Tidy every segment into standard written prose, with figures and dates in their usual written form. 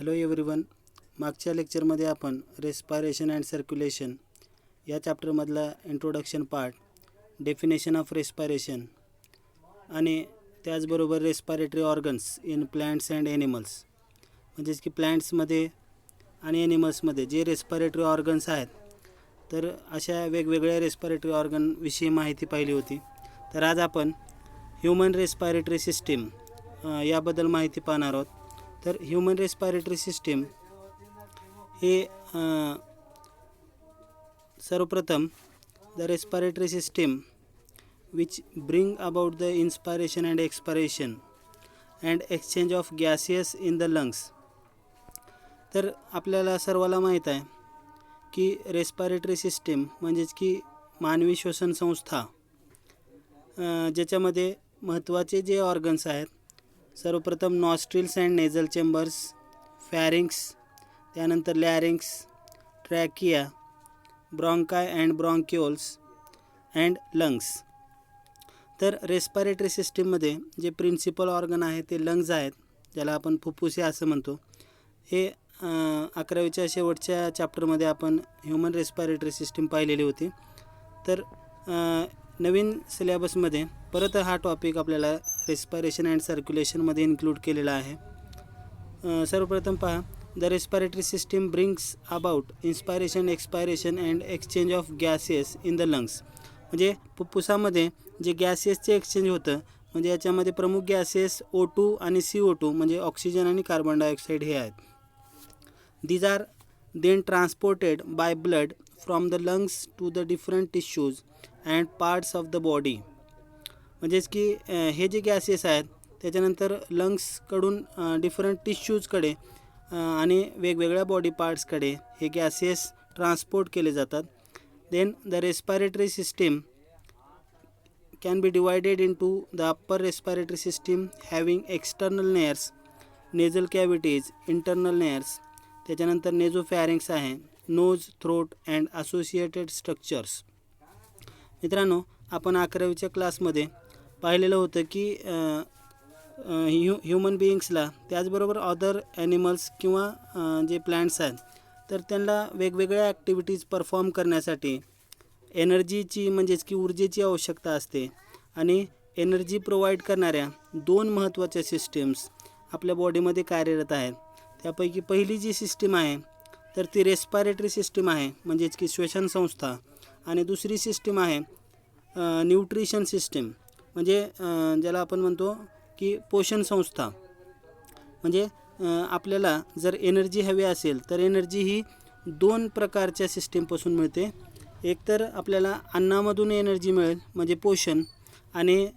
Hello everyone. मागच्या लेक्चरमध्ये आपण रेस्पायरेशन अँड सर्क्युलेशन या चॅप्टरमधला introduction part, definition of respiration आणि त्याचबरोबर respiratory organs in plants and animals, म्हणजेच की प्लांट्समध्ये आणि ॲनिमल्समध्ये जे रेस्पायरेटरी ऑर्गन्स आहेत, तर अशा वेगवेगळ्या रेस्पायरेटरी ऑर्गनविषयी माहिती पाहिली होती. तर आज आपण ह्यूमन रेस्पायरेटरी सिस्टीम याबद्दल माहिती पाहणार आहोत. तर ह्यूमन रेस्पायरेटरी सिस्टीम हे सर्वप्रथम the respiratory system which bring about the inspiration and expiration and exchange of gases in the lungs. तर आपल्याला सर्वाला माहीत आहे की रेस्पायरेटरी सिस्टीम म्हणजेच की मानवी श्वसन संस्था, ज्याच्यामध्ये महत्त्वाचे जे ऑर्गन्स आहेत, सर्वप्रथम nostrils and nasal chambers, pharynx, त्यानंतर लॅरिंग्स, ट्रॅकिया, ब्रॉन्काय अँड ब्रॉन्क्युल्स अँड लंग्स. तर रेस्पायरेटरी सिस्टीममध्ये जे प्रिन्सिपल ऑर्गन आहे ते लंग्स आहेत, ज्याला आपण फुफ्फुसे असं म्हणतो. हे 11वीच्या शेवटच्या चॅप्टरमध्ये आपण ह्यूमन रेस्पायरेटरी सिस्टीम पाहिलेली होती. तर नवीन सिलेबसमध्ये परत हा टॉपिक आपल्याला रेस्पायरेशन अँड सर्क्युलेशनमध्ये इन्क्लूड केलेला आहे. सर्वप्रथम पहा, the respiratory system brings about inspiration, expiration and exchange of gases in the lungs. म्हणजे फुफ्फुसामध्ये जे गॅसेसचे एक्सचेंज होतं, म्हणजे याच्यामध्ये प्रमुख गॅसेस O2 आणि CO2 म्हणजे ऑक्सिजन आणि कार्बन डायऑक्साईड हे आहेत. These are then transported by blood from the lungs to the different tissues and parts of the body. म्हणजेच की हे जे गॅसेस आहेत त्याच्यानंतर लंग्सकडून डिफरंट टिश्यूजकडे आणि वेगवेगळ्या बॉडी पार्ट्सकडे हे गॅसेस ट्रान्सपोर्ट केले जातात. Then the respiratory system can be divided into the upper respiratory system having external nares, nasal cavities, internal nares, त्याच्यानंतर नेझोफॅरिंग्स आहे, nose, throat and associated structures. मित्रांनो, आपण 11वीच्या क्लासमध्ये पाहिलेलं होतं की ह्युमन बिईंग्सला त्याचबरोबर अदर ॲनिमल्स किंवा जे प्लांट्स आहेत, तर त्यांना वेगवेगळ्या ॲक्टिव्हिटीज परफॉर्म करण्यासाठी एनर्जीची म्हणजेच की ऊर्जेची आवश्यकता असते. आणि एनर्जी प्रोव्हाइड करणाऱ्या 2 महत्त्वाच्या सिस्टीम्स आपल्या बॉडीमध्ये कार्यरत आहेत. त्यापैकी पहिली जी सिस्टीम आहे तर ती रेस्पायरेटरी सिस्टीम आहे, म्हणजेच की श्वसन संस्था. आणि दुसरी सिस्टीम आहे न्यूट्रिशन सिस्टीम, म्हणजे ज्याला आपण म्हणतो की पोषण संस्था. म्हणजे आपल्याला जर एनर्जी हवी असेल तर एनर्जी ही 2 प्रकारच्या सिस्टीमपासून मिळते. एक तर आपल्याला अन्नामधून एनर्जी मिळेल म्हणजे पोषण, आणि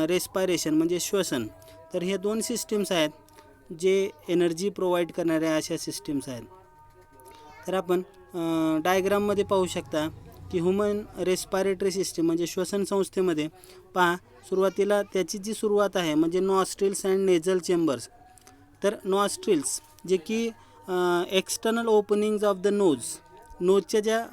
रेस्पायरेशन म्हणजे श्वसन. तर हे 2 सिस्टीम्स आहेत जे एनर्जी प्रोव्हाइड करणाऱ्या अशा सिस्टीम्स आहेत. तर आपण डायग्राममध्ये पाहू शकता की ह्युमन रेस्पायरेटरी सिस्टीम म्हणजे श्वसन संस्थेमध्ये पहा, सुरुवातीला त्याची जी सुरुवात आहे म्हणजे नॉस्ट्रिल्स अँड नेझल चेंबर्स. तर नॉस्ट्रिल्स जे की एक्सटर्नल ओपनिंग्ज ऑफ द नोजच्या ज्या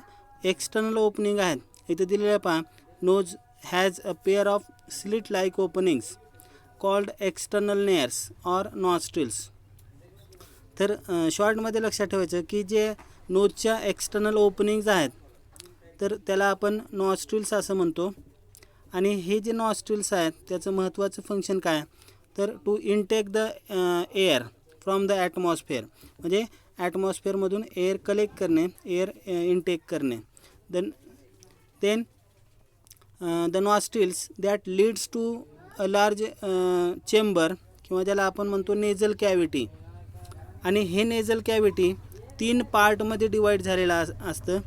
एक्सटर्नल ओपनिंग आहेत इथे दिलेल्या पहा, nose has a pair of slit like openings called external nares or nostrils. तर शॉर्टमध्ये लक्षात ठेवायचं की जे नोजच्या एक्सटर्नल ओपनिंग्ज आहेत तर त्याला आपण नॉस्ट्रिल्स असं म्हणतो. आणि हे जे नॉस्ट्रिल्स आहेत त्याचं महत्त्वाचं फंक्शन काय, तर to intake the air from the atmosphere, म्हणजे ॲटमॉस्फिअरमधून एअर कलेक्ट करणे, एअर इनटेक करणे. Then the nostrils that leads to a large chamber किंवा ज्याला आपण म्हणतो नेझल कॅव्हिटी. आणि हे नेझल कॅव्हिटी 3 पार्टमध्ये डिवाईड झालेलं असतं.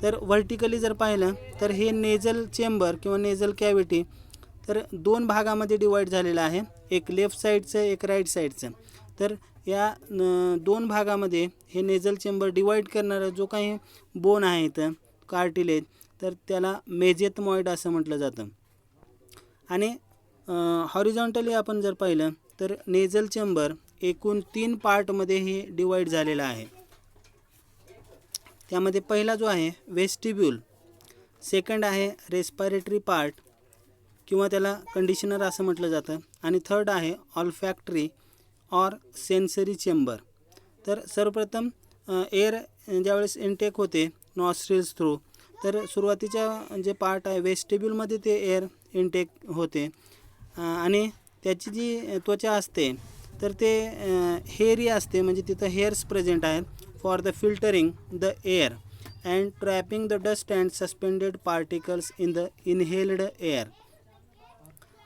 तर व्हर्टिकली जर पाहिलं तर हे नेझल चेंबर किंवा नेझल कॅव्हिटी तर 2 भागामध्ये डिवाईड झालेलं आहे, एक लेफ्ट साईडचं एक राईट साईडचं. तर या 2 भागामध्ये हे नेझल चेंबर डिवाईड करणारा जो काही बोन आहे इथं कार्टिलेज, तर त्याला मेजेथमॉइड असं म्हटलं जातं. आणि हॉरिझॉन्टली आपण जर पाहिलं तर नेझल चेंबर एकूण 3 पार्टमध्ये हे डिवाईड झालेलं आहे. त्यामध्ये पहिला जो आहे वेस्टिब्यूल, सेकंड आहे रेस्पायरेटरी पार्ट किंवा त्याला कंडिशनर असं म्हटलं जातं, आणि थर्ड आहे ऑल्फॅक्टरी ऑर सेन्सरी चेंबर. तर सर्वप्रथम एअर ज्यावेळेस इनटेक होते नॉस्ट्रिल्स थ्रू, तर सुरुवातीच्या जे पार्ट आहे वेस्टिब्यूलमध्ये ते एअर इनटेक होते आणि त्याची जी त्वचा असते तर ते हेअरी असते, म्हणजे तिथं हेअर्स प्रेझेंट आहेत for the filtering the air and trapping the dust and suspended particles in the inhaled air.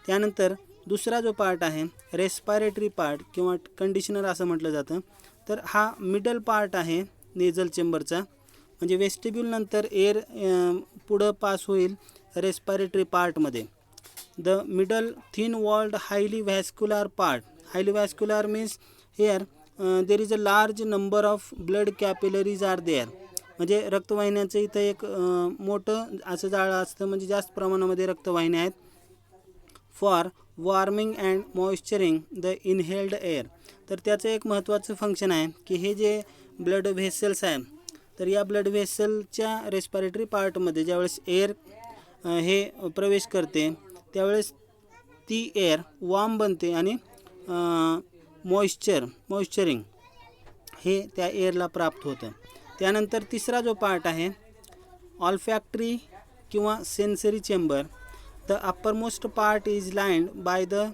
त्यानंतर दुसरा जो पार्ट आहे रेस्पायरेटरी पार्ट किंवा कंडिशनर असं म्हटलं जातं, तर हा मिडल पार्ट आहे नेझल चेंबरचा, म्हणजे वेस्टिब्यूल नंतर एअर पुढं पास होईल रेस्पायरेटरी पार्टमध्ये. The middle thin walled highly vascular part, highly vascular means here there is a large number of blood capillaries are there, म्हणजे रक्तवाहिन्याचं इथं एक मोठं असं जाळं असतं, म्हणजे जास्त प्रमाणामध्ये रक्तवाहिन्या आहेत. For warming and moisturising the inhaled air, तर त्याचं एक महत्त्वाचं फंक्शन आहे की हे जे ब्लड व्हेसल्स आहे, तर या ब्लड व्हेसलच्या रेस्पिरेटरी पार्टमध्ये ज्यावेळेस एअर हे प्रवेश करते त्यावेळेस ती एअर वॉर्म बनते आणि मॉइश्चरिंग हे त्या एअरला प्राप्त होतं. त्यानंतर तिसरा जो पार्ट आहे ऑल्फॅक्टरी किंवा sensory chamber. The uppermost part is lined by the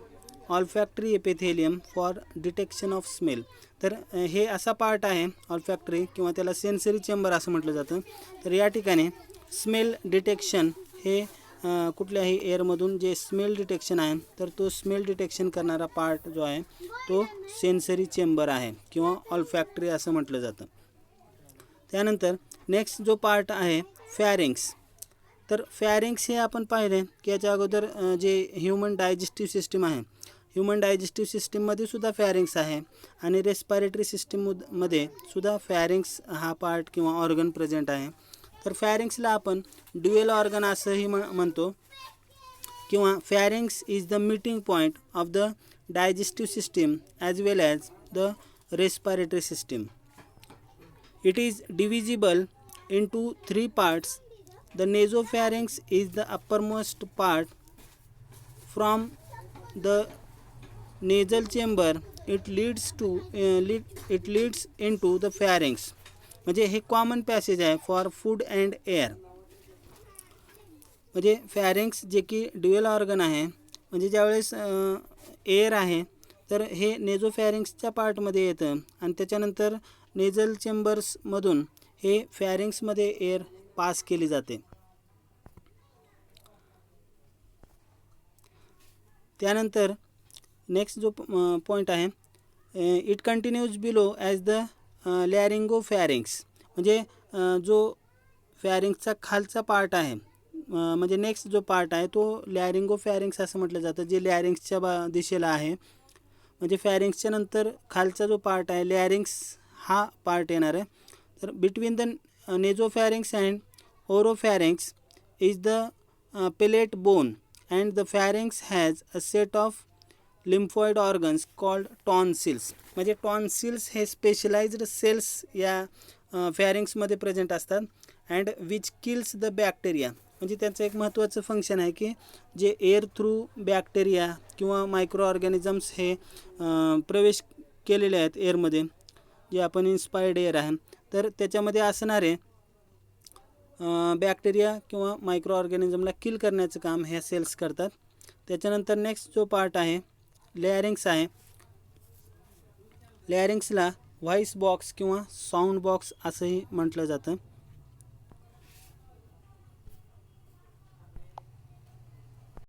olfactory epithelium for detection of smell. तर हे असा पार्ट आहे ऑल्फॅक्टरी किंवा त्याला सेन्सरी चेंबर असं म्हटलं जातं. तर या ठिकाणी स्मेल डिटेक्शन हे कुठल्याही एअरमधून जे स्मेल डिटेक्शन आहे तर तो स्मेल डिटेक्शन करणारा पार्ट जो आहे तो सेन्सरी चेंबर आहे किंवा ऑल्फॅक्टरी असं म्हटलं जातं. त्यानंतर नेक्स्ट जो पार्ट आहे फॅरिंग्स. तर फॅरिंग्स हे आपण पाहिले की याच्या अगोदर जे ह्युमन डायजेस्टिव्ह सिस्टीम आहे, ह्युमन डायजेस्टिव्ह सिस्टीममध्ये सुद्धा फॅरिंग्स आहे आणि रेस्पिरेटरी सिस्टीममध्ये सुद्धा फॅरिंग्स हा पार्ट किंवा ऑर्गन प्रेझेंट आहे. तर फॅरिंग्सला आपण ड्युएल ऑर्गन असंही म्हणतो किंवा pharynx is the meeting point of the digestive system as well as the respiratory system. It is divisible into three parts. The nasopharynx is the uppermost part. From the nasal chamber, it leads into the pharynx. म्हणजे हे common passage आहे for food and air. म्हणजे pharynx जे की dual organ आहे, म्हणजे ज्यावेळेस air आहे तर हे नेझोफॅरिंग्सच्या पार्टमध्ये येतं आणि त्याच्यानंतर नेझल चेंबर्समधून हे फॅरिंग्समध्ये एअर पास केली जाते. त्यानंतर नेक्स्ट जो पॉईंट आहे it continues below as the laryngopharynx. म्हणजे जो फॅरिंग्सचा खालचा पार्ट आहे म्हणजे नेक्स्ट जो पार्ट आहे तो लॅरिंगोफॅरिंग्स असं म्हटलं जातं, जे लॅरिंग्सच्या दिशेला आहे. म्हणजे फॅरिंग्सच्या नंतर खालचा जो पार्ट आहे लॅरिंग्स हा पार्ट येणार आहे. तर between the nasopharynx and oropharynx is the palate bone and the pharynx has a set of lymphoid organs called tonsils. म्हणजे टॉन्सिल्स हे स्पेशलाइज्ड सेल्स या फॅरिंग्समध्ये प्रेझेंट असतात and which kills the bacteria. म्हणजे त्याचं एक महत्त्वाचं फंक्शन आहे की जे एअर थ्रू बॅक्टेरिया किंवा मायक्रो ऑर्गॅनिझम्स हे प्रवेश केलेले आहेत एअरमध्ये, जे आपण इन्स्पायर्ड एअर आहे, तर त्याच्यामध्ये असणारे बॅक्टेरिया किंवा मायक्रो ऑर्गॅनिझमला किल करण्याचं काम ह्या सेल्स करतात. त्याच्यानंतर नेक्स्ट जो पार्ट आहे लॅरिंग्स आहे. लॅरिंग्सला व्हॉइस बॉक्स किंवा साऊंड बॉक्स असंही म्हटलं जातं.